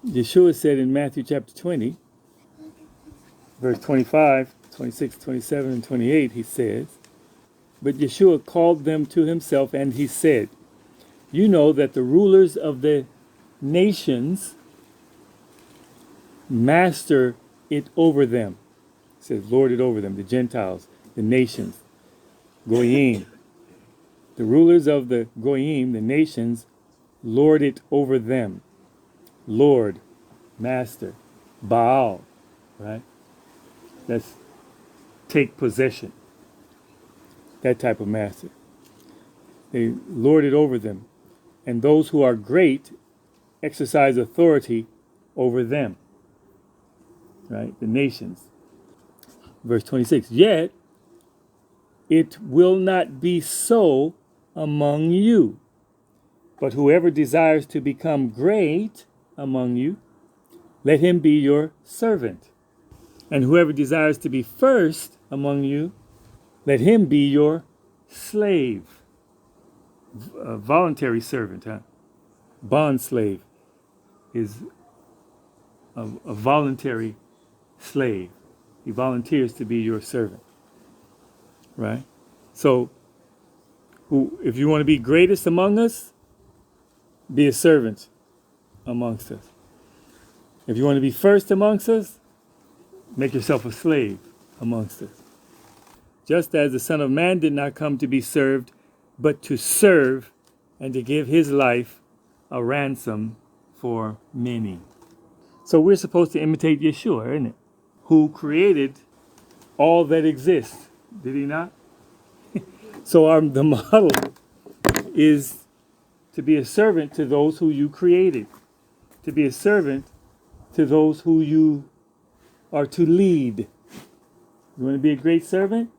Yeshua said in Matthew chapter 20, verse 25, 26, 27, and 28, he says, but Yeshua called them to himself and he said, you know that the rulers of the nations master it over them. It says, lord it over them, the Gentiles, the nations, Goyim. The rulers of the Goyim, the nations, lord it over them. Lord, master, Baal, right? That's take possession. That type of master. They lord it over them. And those who are great exercise authority over them. Right? The nations. Verse 26. Yet it will not be so among you. But whoever desires to become great among you, let him be your servant. And whoever desires to be first among you, let him be your slave. A voluntary servant, huh? Bond slave is a voluntary slave. He volunteers to be your servant, right? So, if you want to be greatest among us, be a servant amongst us. If you want to be first amongst us, make yourself a slave amongst us. Just as the Son of Man did not come to be served, but to serve and to give his life a ransom for many. So we're supposed to imitate Yeshua, isn't it? Who created all that exists. Did he not? So the model is to be a servant to those who you created. To be a servant to those who you are to lead. You want to be a great servant?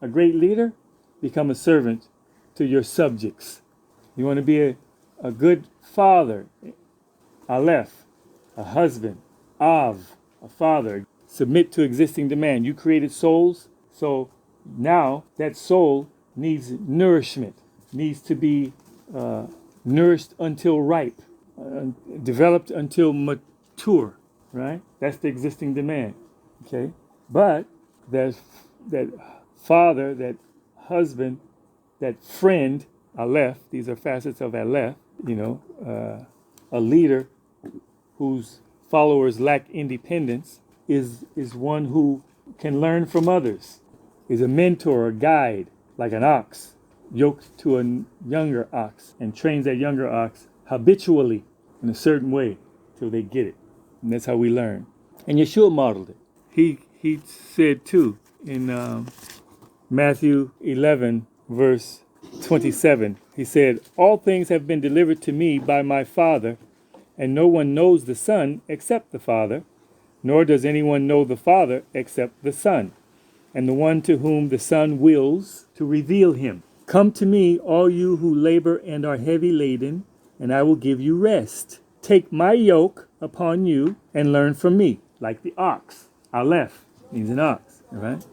A great leader? Become a servant to your subjects. You want to be a good father? Aleph, a husband. Av, a father. Submit to existing demand. You created souls, so now that soul needs nourishment, needs to be nourished until ripe, developed until mature, right? That's the existing demand, okay? But there's that father, that husband, that friend, Aleph, these are facets of Aleph, a leader whose followers lack independence is one who can learn from others, is a mentor, a guide, like an ox, yoked to a younger ox and trains that younger ox habitually in a certain way till they get it. And that's how we learn. And Yeshua modeled it. He said too in Matthew 11, verse 27, he said, all things have been delivered to me by my Father, and no one knows the Son except the Father, nor does anyone know the Father except the Son, and the one to whom the Son wills to reveal him. Come to me, all you who labor and are heavy laden, and I will give you rest. Take my yoke upon you and learn from me, like the ox. Aleph means an ox, all right?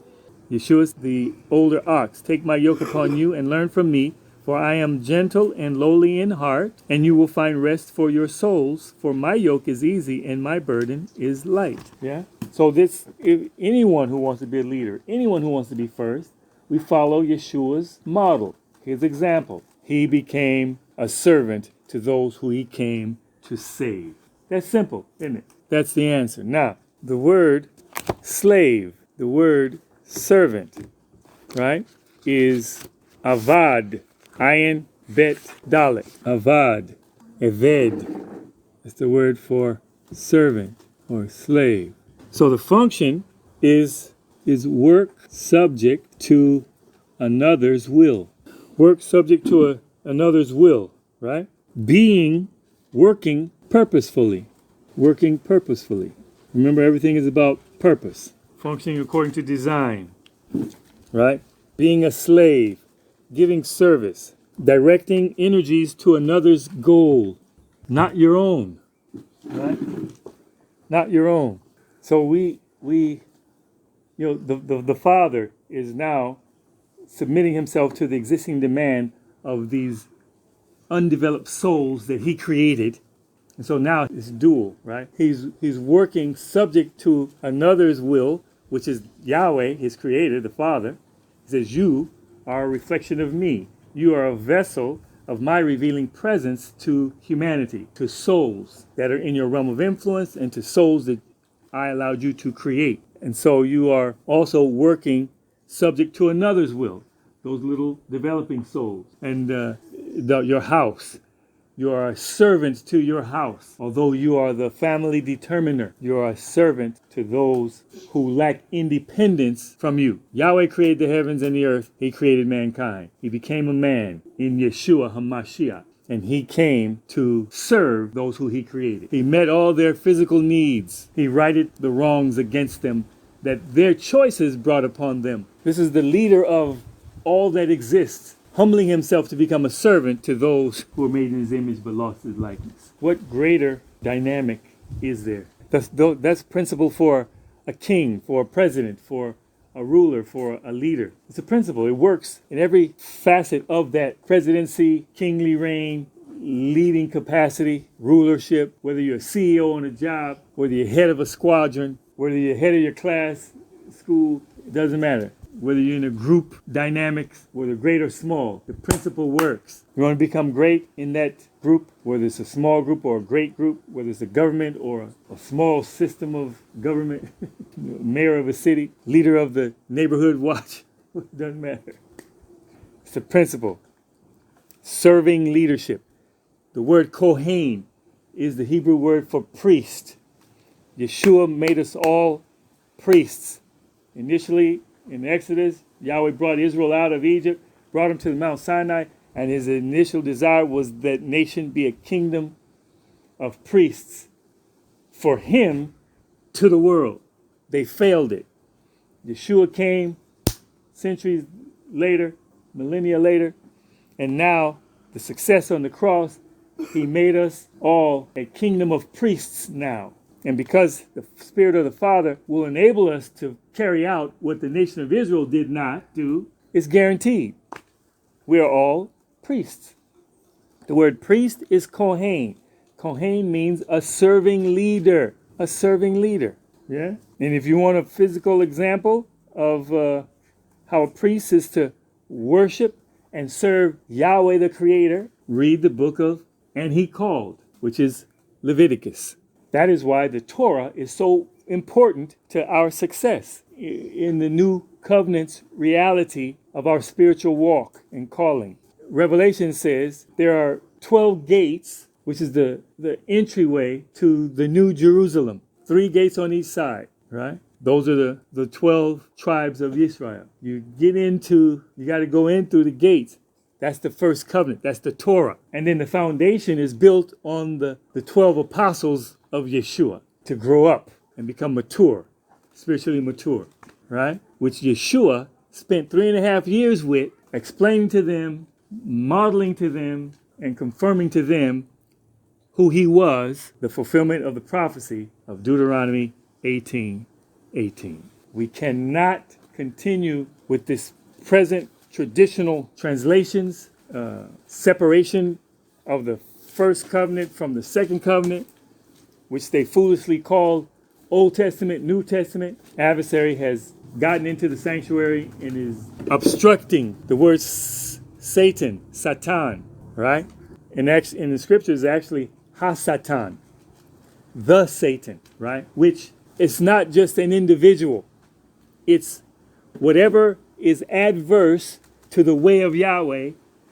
Yeshua's the older ox. Take my yoke upon you and learn from me, for I am gentle and lowly in heart, and you will find rest for your souls. For my yoke is easy and my burden is light. Yeah. So if anyone who wants to be a leader, anyone who wants to be first, we follow Yeshua's model, his example. He became a servant to those who he came to save. That's simple, isn't it? That's the answer. Now, the word slave, the word servant, right, is avad, ayin bet dalet. Avad, eved. That's the word for servant or slave. So the function is work subject to another's will. Work subject to another's will, right? Working purposefully. Working purposefully. Remember, everything is about purpose. Functioning according to design, right? Being a slave, giving service, directing energies to another's goal, not your own, right? Not your own. So the Father is now submitting himself to the existing demand of these undeveloped souls that he created, And so now it's dual, right? He's working subject to another's will, which is Yahweh, his creator, the Father. He says, you are a reflection of me. You are a vessel of my revealing presence to humanity, to souls that are in your realm of influence and to souls that I allowed you to create. And so you are also working subject to another's will, those little developing souls. And your house. You are a servant to your house. Although you are the family determiner, you are a servant to those who lack independence from you. Yahweh created the heavens and the earth. He created mankind. He became a man in Yeshua HaMashiach. And he came to serve those who he created. He met all their physical needs. He righted the wrongs against them that their choices brought upon them. This is the leader of all that exists, humbling himself to become a servant to those who are made in his image but lost his likeness. What greater dynamic is there? That's principle for a king, for a president, for a ruler, for a leader. It's a principle. It works in every facet of that presidency, kingly reign, leading capacity, rulership, whether you're a CEO on a job, whether you're head of a squadron, whether you're head of your class, school, it doesn't matter. Whether you're in a group dynamics, whether great or small, the principle works. You want to become great in that group, whether it's a small group or a great group, whether it's a government or a small system of government, mayor of a city, leader of the neighborhood watch, it doesn't matter. It's a principle. Serving leadership. The word Kohen is the Hebrew word for priest. Yeshua made us all priests. Initially, in Exodus, Yahweh brought Israel out of Egypt, brought them to the Mount Sinai, and his initial desire was that nation be a kingdom of priests for him to the world. They failed it. Yeshua came centuries later, millennia later, and now the success on the cross, he made us all a kingdom of priests now. And because the Spirit of the Father will enable us to carry out what the nation of Israel did not do, it's guaranteed. We are all priests. The word priest is Kohen. Kohen means a serving leader. A serving leader. Yeah? And if you want a physical example of how a priest is to worship and serve Yahweh the Creator, read the book of And He Called, which is Leviticus. That is why the Torah is so important to our success in the new covenant's reality of our spiritual walk and calling. Revelation says there are 12 gates, which is the entryway to the New Jerusalem. 3 gates on each side, right? Those are the 12 tribes of Israel. You got to go in through the gates. That's the first covenant. That's the Torah. And then the foundation is built on the 12 apostles of Yeshua to grow up and become mature, spiritually mature, right? Which Yeshua spent 3.5 years with, explaining to them, modeling to them, and confirming to them who he was, the fulfillment of the prophecy of Deuteronomy 18:18. We cannot continue with this present traditional translations, separation of the first covenant from the second covenant, which they foolishly call Old Testament, New Testament. Adversary has gotten into the sanctuary and is obstructing the word Satan, Satan, right? And in the scriptures, actually Ha-Satan, the Satan, right? Which it's not just an individual. It's whatever is adverse to the way of Yahweh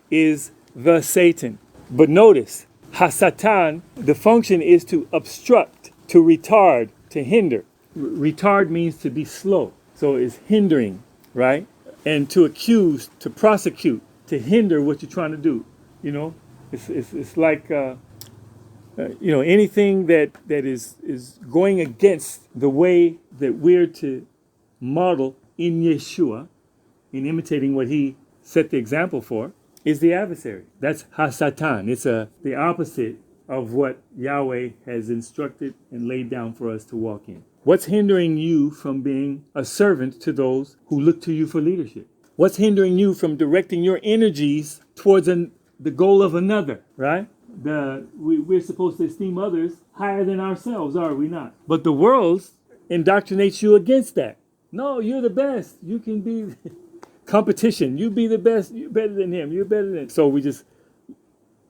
is the Satan. But notice, Ha-Satan, the function is to obstruct, to retard, to hinder. Retard means to be slow. So it's hindering, right? And to accuse, to prosecute, to hinder what you're trying to do. You know, it's like, anything that is going against the way that we're to model in Yeshua, in imitating what he set the example for, is the adversary. That's Ha-Satan. It's the opposite of what Yahweh has instructed and laid down for us to walk in. What's hindering you from being a servant to those who look to you for leadership? What's hindering you from directing your energies towards the goal of another, right? we're supposed to esteem others higher than ourselves, are we not? But the world indoctrinates you against that. No, you're the best. You can be competition. You be the best. You're better than him. You're better than. So we just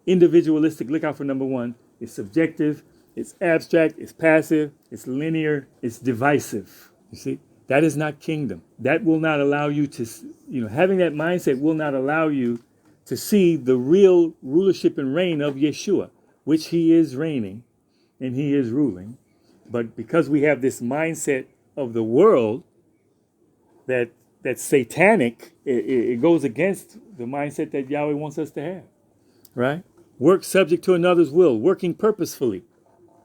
individualistic. Look out for number one. It's subjective. It's abstract. It's passive. It's linear. It's divisive. You see, that is not kingdom. That will not allow you to, having that mindset will not allow you to see the real rulership and reign of Yeshua, which he is reigning and he is ruling. But because we have this mindset of the world that's satanic, it goes against the mindset that Yahweh wants us to have, right? Work subject to another's will, working purposefully.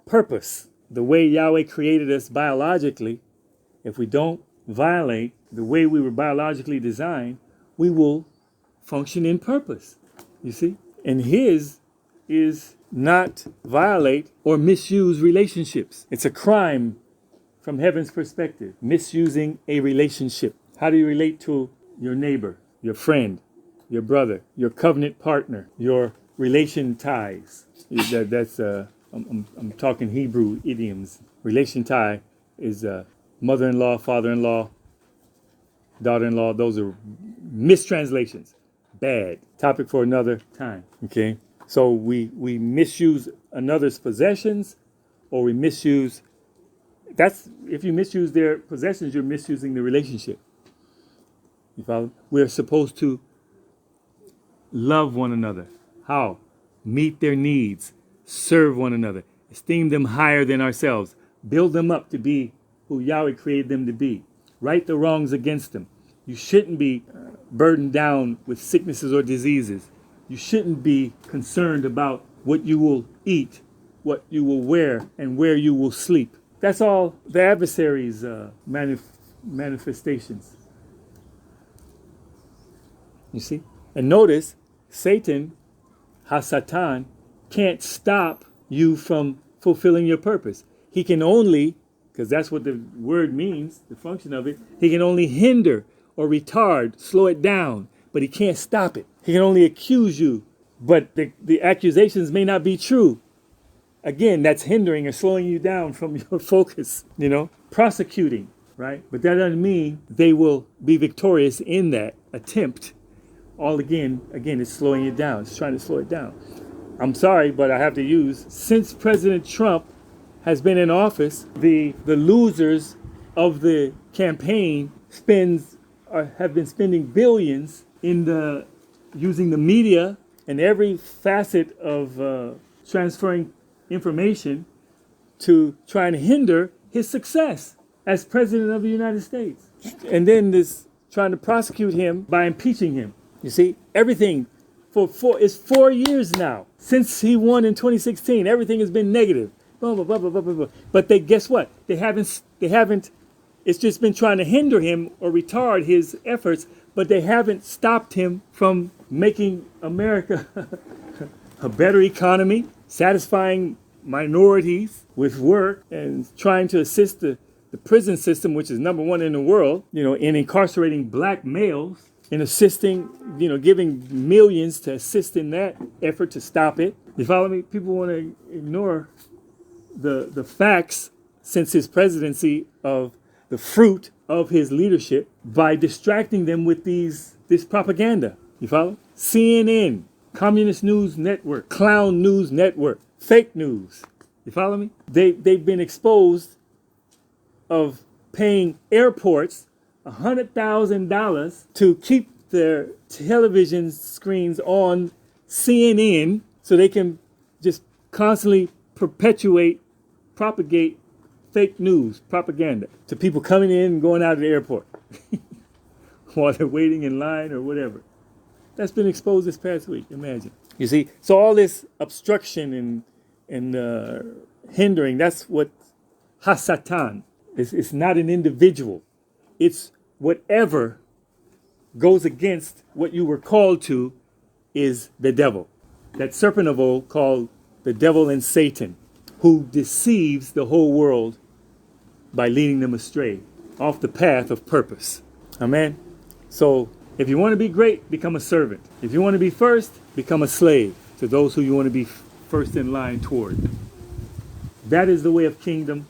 Purpose, the way Yahweh created us biologically, if we don't violate the way we were biologically designed, we will function in purpose, you see? And his is not violate or misuse relationships. It's a crime from heaven's perspective, misusing a relationship. How do you relate to your neighbor, your friend, your brother, your covenant partner, your relation ties? I'm talking Hebrew idioms. Relation tie is mother-in-law, father-in-law, daughter-in-law. Those are mistranslations. Bad. Topic for another time. Okay? So we misuse another's possessions, or we misuse. That's if you misuse their possessions, you're misusing the relationship. You follow? We're supposed to love one another. How? Meet their needs. Serve one another. Esteem them higher than ourselves. Build them up to be who Yahweh created them to be. Right the wrongs against them. You shouldn't be burdened down with sicknesses or diseases. You shouldn't be concerned about what you will eat, what you will wear, and where you will sleep. That's all the adversary's manifestations. You see? And notice, Satan, Hasatan, can't stop you from fulfilling your purpose. He can only, because that's what the word means, the function of it, he can only hinder or retard, slow it down, but he can't stop it. He can only accuse you, but the accusations may not be true. Again, that's hindering or slowing you down from your focus, prosecuting, right? But that doesn't mean they will be victorious in that attempt. All again, it's slowing it down. It's trying to slow it down. I'm sorry, but I have to use, since President Trump has been in office, the losers of the campaign have been spending billions in using the media and every facet of transferring information to try and hinder his success as president of the United States. And then this trying to prosecute him by impeaching him. You see, everything it's 4 years now since he won in 2016. Everything has been negative. Blah, blah, blah, blah, blah, blah. But guess what? They haven't, it's just been trying to hinder him or retard his efforts, but they haven't stopped him from making America a better economy, satisfying minorities with work, and trying to assist the prison system, which is number one in the world, in incarcerating black males, in assisting, giving millions to assist in that effort to stop it. You follow me? People want to ignore the facts since his presidency of the fruit of his leadership by distracting them with this propaganda. You follow? CNN, Communist News Network, Clown News Network, fake news. You follow me? They've been exposed of paying airports $100,000 to keep their television screens on CNN so they can just constantly propagate fake news, propaganda to people coming in and going out of the airport while they're waiting in line or whatever. That's been exposed this past week, imagine. You see, so all this obstruction and hindering, that's what Hasatan is. It's not an individual. It's whatever goes against what you were called to is the devil. That serpent of old called the devil and Satan, who deceives the whole world by leading them astray off the path of purpose. Amen? So if you want to be great, become a servant. If you want to be first, become a slave to those who you want to be first in line toward. That is the way of kingdom.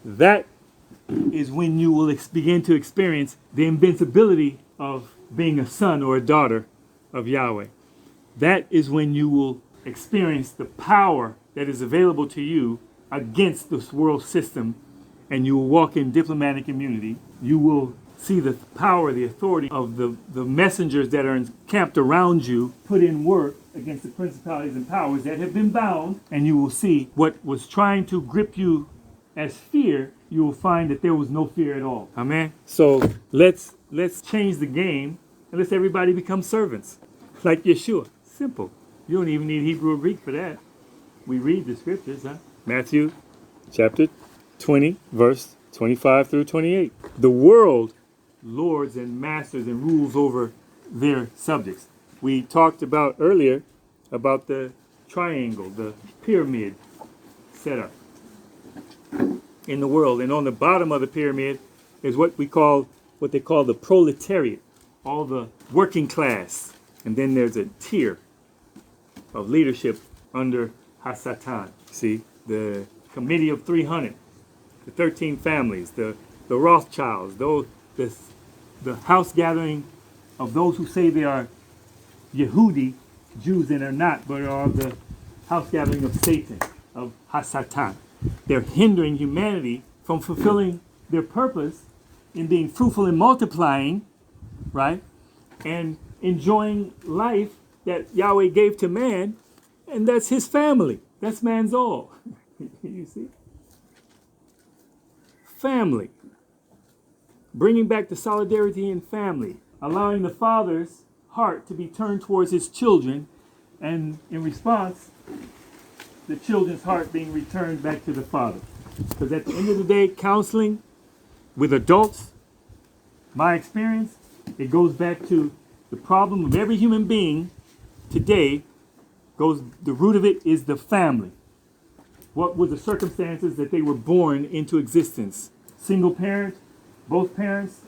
That is when you will begin to experience the invincibility of being a son or a daughter of Yahweh. That is when you will experience the power that is available to you against this world system, and you will walk in diplomatic immunity. You will see the power, the authority of the messengers that are encamped around you put in work against the principalities and powers that have been bound, and you will see what was trying to grip you as fear. You will find that there was no fear at all. Amen. So let's change the game and let's everybody become servants like Yeshua. Simple. You don't even need Hebrew or Greek for that. We read the scriptures, huh? Matthew chapter 20, verse 25 through 28. The world lords and masters and rules over their subjects. We talked about earlier about the triangle, the pyramid setup in the world. And on the bottom of the pyramid is what they call the proletariat, all the working class. And then there's a tier of leadership under Hasatan. See, the Committee of 300, the 13 families, the Rothschilds, the house gathering of those who say they are Yehudi, Jews, and are not, but are the house gathering of Satan, of Hasatan. They're hindering humanity from fulfilling their purpose in being fruitful and multiplying, right? And enjoying life that Yahweh gave to man, and that's his family. That's man's all. You see? Family. Bringing back the solidarity in family. Allowing the father's heart to be turned towards his children, and in response, the children's heart being returned back to the father. Because at the end of the day, counseling with adults, my experience, it goes back to the problem of every human being today. The root of it is the family. What were the circumstances that they were born into existence? Single parent, both parents,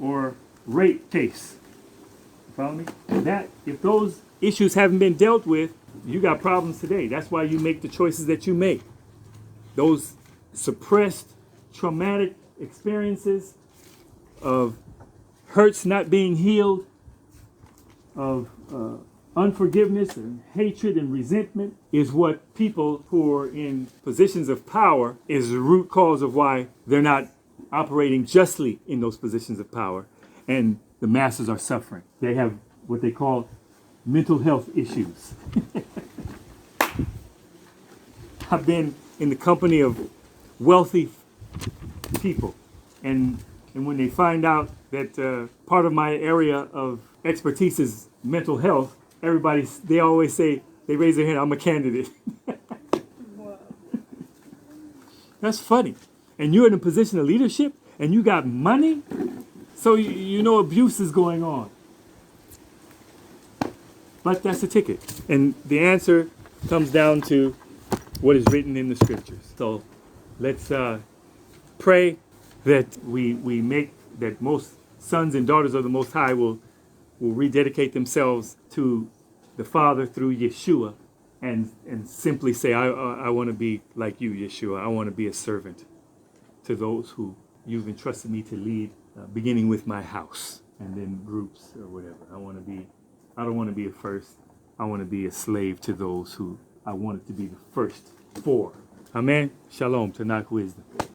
or rape case? You follow me? That, if those issues haven't been dealt with, you got problems today. That's why you make the choices that you make. Those suppressed, traumatic experiences of hurts not being healed, of unforgiveness and hatred and resentment is what people who are in positions of power is the root cause of why they're not operating justly in those positions of power, and the masses are suffering. They have what they call mental health issues. I've been in the company of wealthy people, and when they find out that part of my area of expertise is mental health, they always say, they raise their hand, I'm a candidate. Wow. That's funny. And you're in a position of leadership and you got money, so you know abuse is going on. But that's the ticket. And the answer comes down to what is written in the scriptures. So let's pray that we make that most sons and daughters of the Most High will rededicate themselves to the Father through Yeshua, and simply say, I want to be like you, Yeshua. I want to be a servant to those who you've entrusted me to lead, beginning with my house and then groups or whatever. I don't want to be a first. I want to be a slave to those who I wanted to be the first for. Amen. Shalom. Tanakh wisdom.